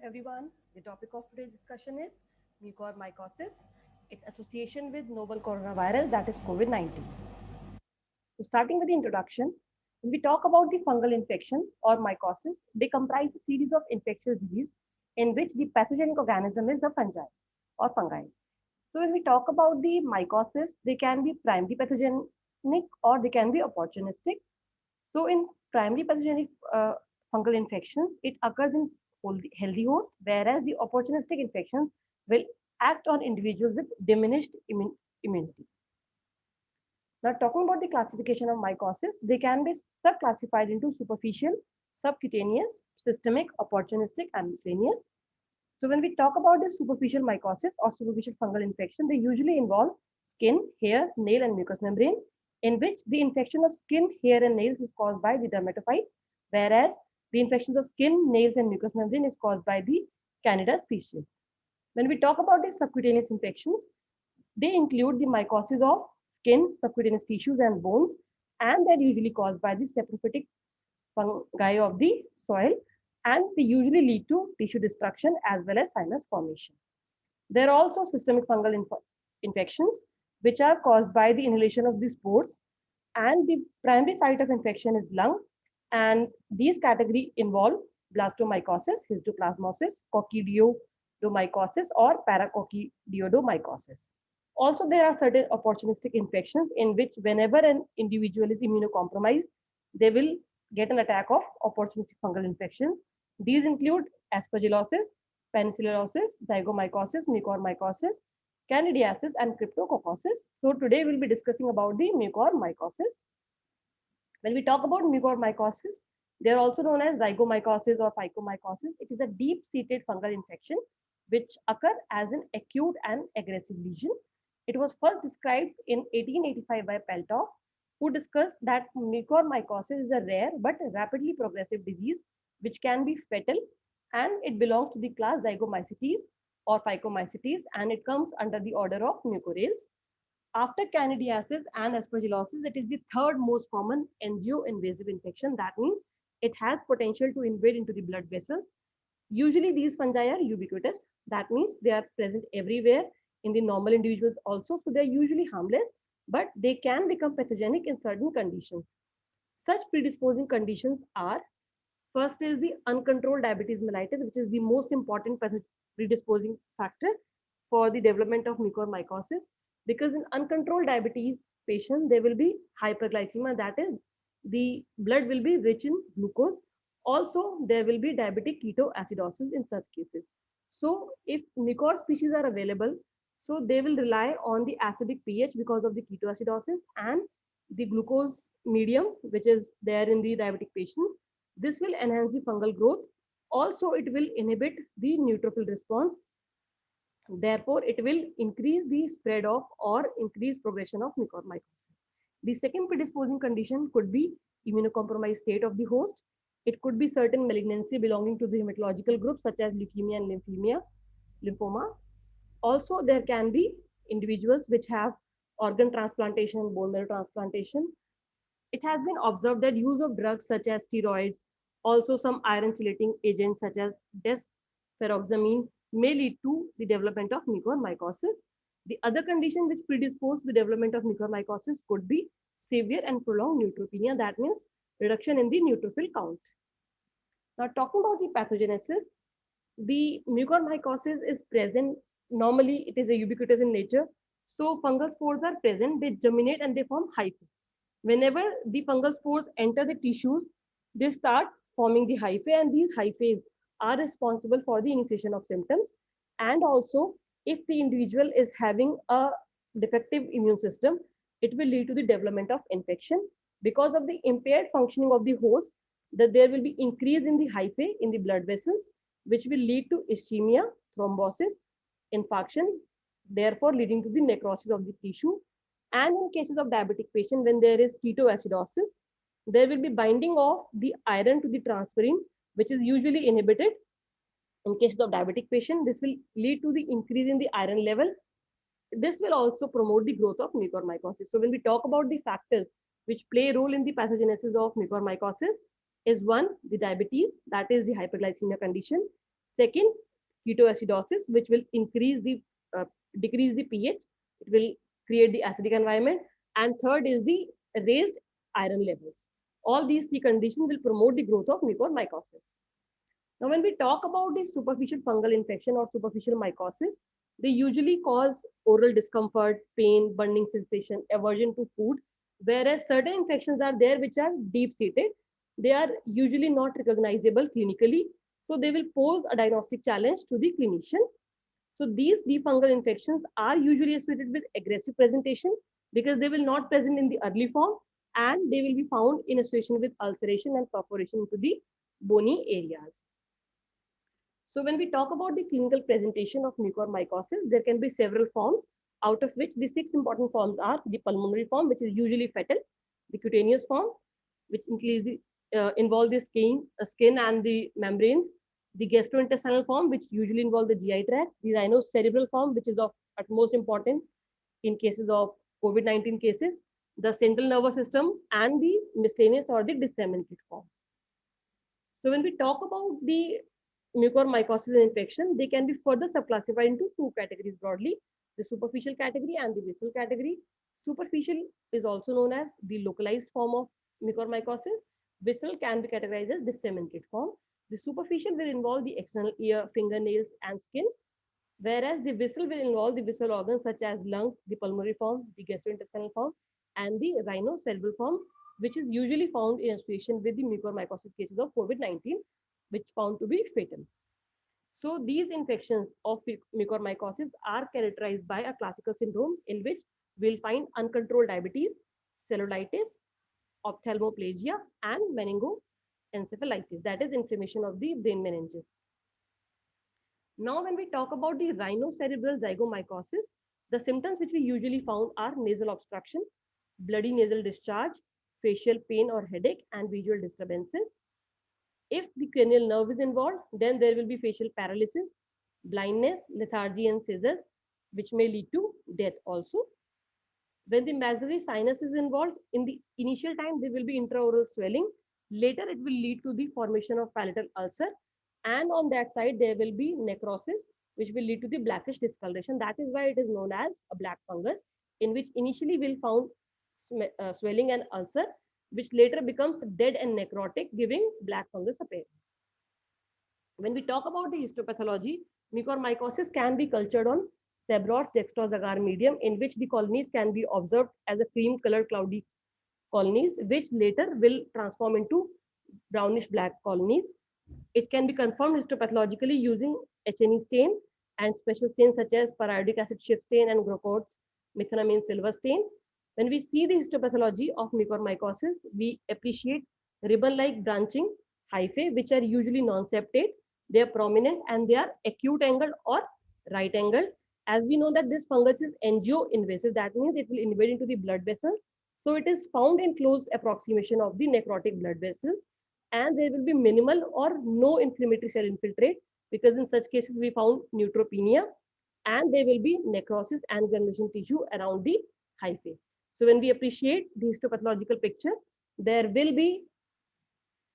everyone. The topic of today's discussion is mucormycosis, its association with novel coronavirus, that is COVID-19. So starting with the introduction, when we talk about the fungal infection or mycosis, they comprise a series of infectious disease in which the pathogenic organism is a fungi or fungi. So when we talk about the mycosis, they can be primary pathogenic or they can be opportunistic. So in primary pathogenic fungal infections, it occurs in healthy host, whereas the opportunistic infections will act on individuals with diminished immunity. Now, talking about the classification of mycosis, they can be sub-classified into superficial, subcutaneous, systemic, opportunistic, and miscellaneous. So when we talk about the superficial mycosis or superficial fungal infection, they usually involve skin, hair, nail, and mucous membrane, in which the infection of skin, hair, and nails is caused by the dermatophyte, whereas the infections of skin, nails, and mucous membrane is caused by the Candida species. When we talk about the subcutaneous infections, they include the mycosis of skin, subcutaneous tissues, and bones, and they're usually caused by the saprophytic fungi of the soil, and they usually lead to tissue destruction as well as sinus formation. There are also systemic fungal infections, which are caused by the inhalation of the spores, and the primary site of infection is lung, and these category involve blastomycosis, histoplasmosis, coccidioidomycosis, or paracoccidioidomycosis. Also, there are certain opportunistic infections in which whenever an individual is immunocompromised, they will get an attack of opportunistic fungal infections. These include aspergillosis, penicillosis, zygomycosis, mucormycosis, candidiasis, and cryptococcosis. So today we'll be discussing about the mucormycosis. When we talk about mucormycosis, they are also known as zygomycosis or phycomycosis. It is a deep-seated fungal infection which occur as an acute and aggressive lesion. It was first described in 1885 by Peltoff, who discussed that mucormycosis is a rare but rapidly progressive disease which can be fatal, and it belongs to the class Zygomycetes or Phycomycetes, and it comes under the order of mucorales. After candidiasis and aspergillosis, it is the third most common angio-invasive infection. That means it has potential to invade into the blood vessels. Usually these fungi are ubiquitous. That means they are present everywhere in the normal individuals also. So they're usually harmless, but they can become pathogenic in certain conditions. Such predisposing conditions are: first is the uncontrolled diabetes mellitus, which is the most important predisposing factor for the development of mucormycosis, because in uncontrolled diabetes patients, there will be hyperglycemia, that is, the blood will be rich in glucose. Also, there will be diabetic ketoacidosis in such cases. So, if mucor species are available, so they will rely on the acidic pH because of the ketoacidosis and the glucose medium, which is there in the diabetic patients. This will enhance the fungal growth. Also, it will inhibit the neutrophil response. Therefore, it will increase the spread of or increase progression of mucormycosis. The second predisposing condition could be immunocompromised state of the host. It could be certain malignancy belonging to the hematological group such as leukemia and lymphoma. Also, there can be individuals which have organ transplantation and bone marrow transplantation. It has been observed that use of drugs such as steroids, also some iron chelating agents such as desferoxamine, may lead to the development of mucormycosis. The other condition which predispose to the development of mucormycosis could be severe and prolonged neutropenia, that means reduction in the neutrophil count. Now, talking about the pathogenesis, the mucormycosis is present. Normally, it is a ubiquitous in nature. So, fungal spores are present, they germinate and they form hyphae. Whenever the fungal spores enter the tissues, they start forming the hyphae, and these hyphae are responsible for the initiation of symptoms. And also, if the individual is having a defective immune system, it will lead to the development of infection. Because of the impaired functioning of the host, that there will be increase in the hyphae in the blood vessels, which will lead to ischemia, thrombosis, infarction, therefore leading to the necrosis of the tissue. And in cases of diabetic patient, when there is ketoacidosis, there will be binding of the iron to the transferrin, which is usually inhibited. In cases of diabetic patient, this will lead to the increase in the iron level. This will also promote the growth of mucormycosis. So when we talk about the factors which play a role in the pathogenesis of mucormycosis, is one, the diabetes, that is the hyperglycemia condition. Second, ketoacidosis, which will increase the decrease the pH. It will create the acidic environment. And third is the raised iron levels. All these three conditions will promote the growth of mucormycosis. Now, when we talk about the superficial fungal infection or superficial mycosis, they usually cause oral discomfort, pain, burning sensation, aversion to food, whereas certain infections are there which are deep-seated. They are usually not recognizable clinically, so they will pose a diagnostic challenge to the clinician. So these deep fungal infections are usually associated with aggressive presentation because they will not present in the early form, and they will be found in association with ulceration and perforation into the bony areas. So when we talk about the clinical presentation of mucormycosis, there can be several forms, out of which the 6 important forms are the pulmonary form, which is usually fatal, the cutaneous form, which involve the skin and the membranes, the gastrointestinal form, which usually involve the GI tract, the rhinocerebral form, which is of utmost importance in cases of COVID-19 cases, the central nervous system, and the miscellaneous or the disseminated form. So when we talk about the mucormycosis infection, they can be further subclassified into two categories broadly, the superficial category and the visceral category. Superficial is also known as the localized form of mucormycosis. Visceral can be categorized as disseminated form. The superficial will involve the external ear, fingernails, and skin, whereas the visceral will involve the visceral organs such as lungs, the pulmonary form, the gastrointestinal form, and the rhinocerebral form, which is usually found in association with the mucormycosis cases of COVID-19, which found to be fatal. So these infections of mucormycosis are characterized by a classical syndrome in which we'll find uncontrolled diabetes, cellulitis, ophthalmoplegia, and meningoencephalitis, that is inflammation of the brain meninges. Now, when we talk about the rhinocerebral zygomycosis, the symptoms which we usually found are nasal obstruction, bloody nasal discharge, facial pain or headache, and visual disturbances. If the cranial nerve is involved, then there will be facial paralysis, blindness, lethargy, and seizures, which may lead to death also. When the maxillary sinus is involved, in the initial time, there will be intraoral swelling. Later, it will lead to the formation of palatal ulcer. And on that side, there will be necrosis, which will lead to the blackish discoloration. That is why it is known as a black fungus, in which initially we'll found swelling and ulcer, which later becomes dead and necrotic, giving black fungus appearance. When we talk about the histopathology, mucormycosis can be cultured on Sebror's dextrose agar medium, in which the colonies can be observed as a cream-colored cloudy colonies, which later will transform into brownish black colonies. It can be confirmed histopathologically using H&E stain and special stains such as pyridic acid Schiff stain and Grocott's methenamine silver stain. When we see the histopathology of mucormycosis, we appreciate ribbon-like branching hyphae, which are usually non-septate. They are prominent and they are acute angled or right angled. As we know that this fungus is angio-invasive, that means it will invade into the blood vessels. So it is found in close approximation of the necrotic blood vessels, and there will be minimal or no inflammatory cell infiltrate, because in such cases we found neutropenia, and there will be necrosis and granulation tissue around the hyphae. So when we appreciate the histopathological picture, there will be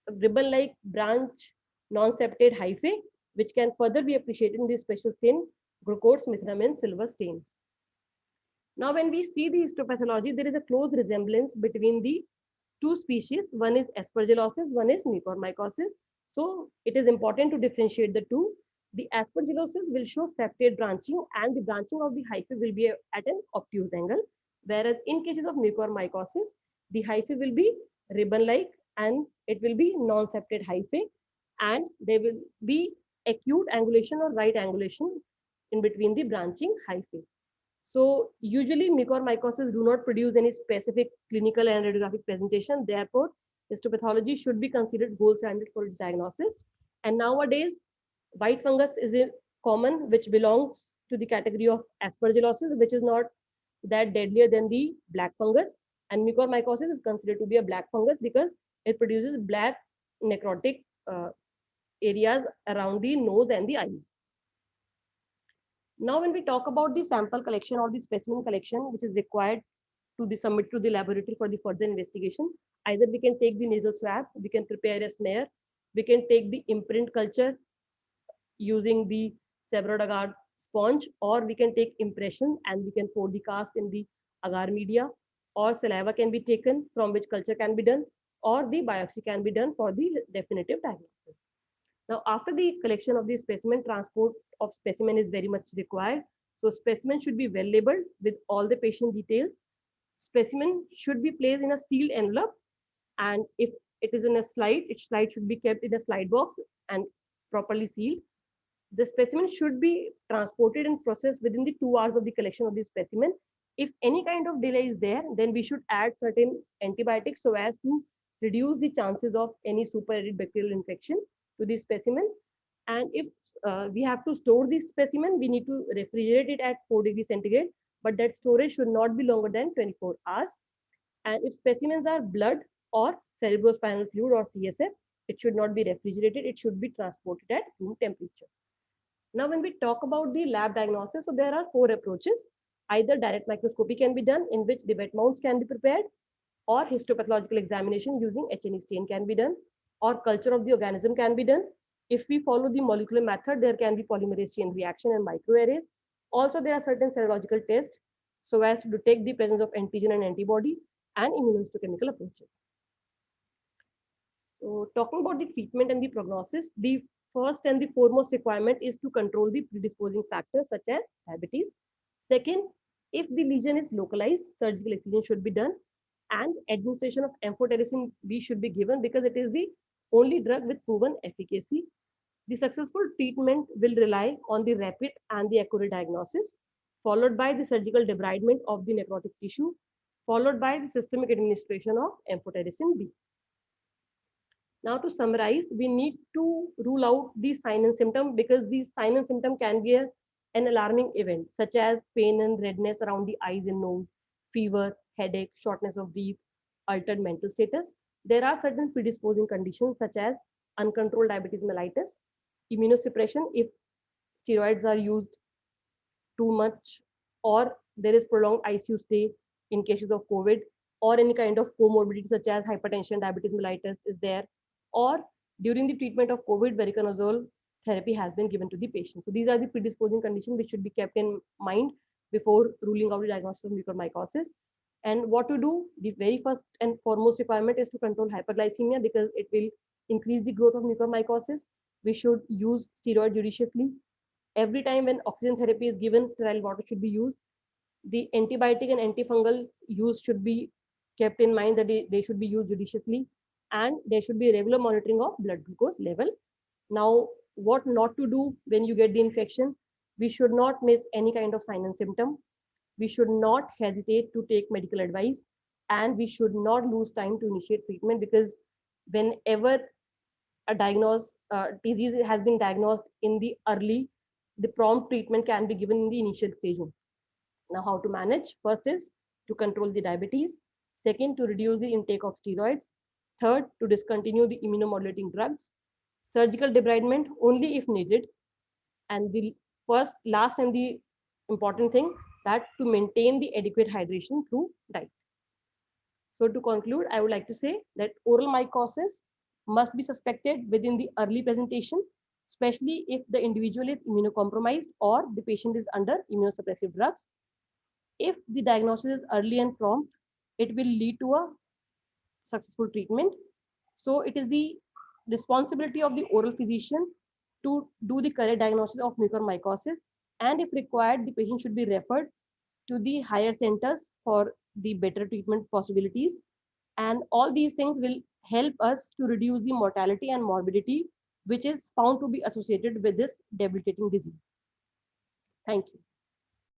ribbon-like branch non-septate hyphae, which can further be appreciated in the special stain Grocott's methenamine silver stain. Now, when we see the histopathology, there is a close resemblance between the two species. One is aspergillosis, one is mucormycosis. So it is important to differentiate the two. The aspergillosis will show septate branching, and the branching of the hyphae will be at an obtuse angle. Whereas in cases of mucormycosis, the hyphae will be ribbon-like and it will be non-septate hyphae, and there will be acute angulation or right angulation in between the branching hyphae. So usually mucormycosis do not produce any specific clinical and radiographic presentation. Therefore, histopathology should be considered gold standard for its diagnosis. And nowadays, white fungus is common, which belongs to the category of aspergillosis, which is not that deadlier than the black fungus. And mucormycosis is considered to be a black fungus because it produces black necrotic areas around the nose and the eyes. Now, when we talk about the sample collection or the specimen collection, which is required to be submitted to the laboratory for the further investigation, either we can take the nasal swab, we can prepare a smear, we can take the imprint culture, using the Severed agar sponge, or we can take impression and we can pour the cast in the agar media, or saliva can be taken from which culture can be done, or the biopsy can be done for the definitive diagnosis. Now, after the collection of the specimen, transport of specimen is very much required. So specimen should be well labeled with all the patient details. Specimen should be placed in a sealed envelope, and if it is in a slide, its slide should be kept in a slide box and properly sealed. The specimen should be transported and processed within the 2 hours of the collection of the specimen. If any kind of delay is there, then we should add certain antibiotics so as to reduce the chances of any superadded bacterial infection to the specimen. And if we have to store this specimen, we need to refrigerate it at 4 degrees centigrade, but that storage should not be longer than 24 hours. And if specimens are blood or cerebrospinal fluid or CSF, it should not be refrigerated. It should be transported at room temperature. Now, when we talk about the lab diagnosis, so there are 4 approaches. Either direct microscopy can be done, in which the wet mounts can be prepared, or histopathological examination using H&E stain can be done, or culture of the organism can be done. If we follow the molecular method, there can be polymerase chain reaction and microarrays. Also, there are certain serological tests so as to detect the presence of antigen and antibody, and immunohistochemical approaches. So, talking about the treatment and the prognosis, the first and the foremost requirement is to control the predisposing factors such as diabetes. Second, if the lesion is localized, surgical excision should be done, and administration of amphotericin B should be given because it is the only drug with proven efficacy. The successful treatment will rely on the rapid and the accurate diagnosis, followed by the surgical debridement of the necrotic tissue, followed by the systemic administration of amphotericin B. Now, to summarize, we need to rule out these sign and symptom because these sign and symptom can be an alarming event, such as pain and redness around the eyes and nose, fever, headache, shortness of breath, altered mental status. There are certain predisposing conditions such as uncontrolled diabetes mellitus, immunosuppression if steroids are used too much, or there is prolonged ICU stay in cases of COVID, or any kind of comorbidity such as hypertension, diabetes mellitus is there, or during the treatment of COVID, voriconazole therapy has been given to the patient. So these are the predisposing conditions which should be kept in mind before ruling out the diagnosis of mucormycosis. And what to do? The very first and foremost requirement is to control hyperglycemia because it will increase the growth of mucormycosis. We should use steroid judiciously. Every time when oxygen therapy is given, sterile water should be used. The antibiotic and antifungal use should be kept in mind that they should be used judiciously, and there should be regular monitoring of blood glucose level. Now, what not to do when you get the infection? We should not miss any kind of sign and symptom. We should not hesitate to take medical advice, and we should not lose time to initiate treatment because whenever a disease has been diagnosed in the early, the prompt treatment can be given in the initial stage. Now, how to manage? First is to control the diabetes. Second, to reduce the intake of steroids. Third, to discontinue the immunomodulating drugs. Surgical debridement only if needed. And the last and the important thing, that to maintain the adequate hydration through diet. So to conclude, I would like to say that oral mycosis must be suspected within the early presentation, especially if the individual is immunocompromised or the patient is under immunosuppressive drugs. If the diagnosis is early and prompt, it will lead to a successful treatment. So it is the responsibility of the oral physician to do the correct diagnosis of mucormycosis, and if required, the patient should be referred to the higher centers for the better treatment possibilities. And all these things will help us to reduce the mortality and morbidity, which is found to be associated with this debilitating disease. Thank you.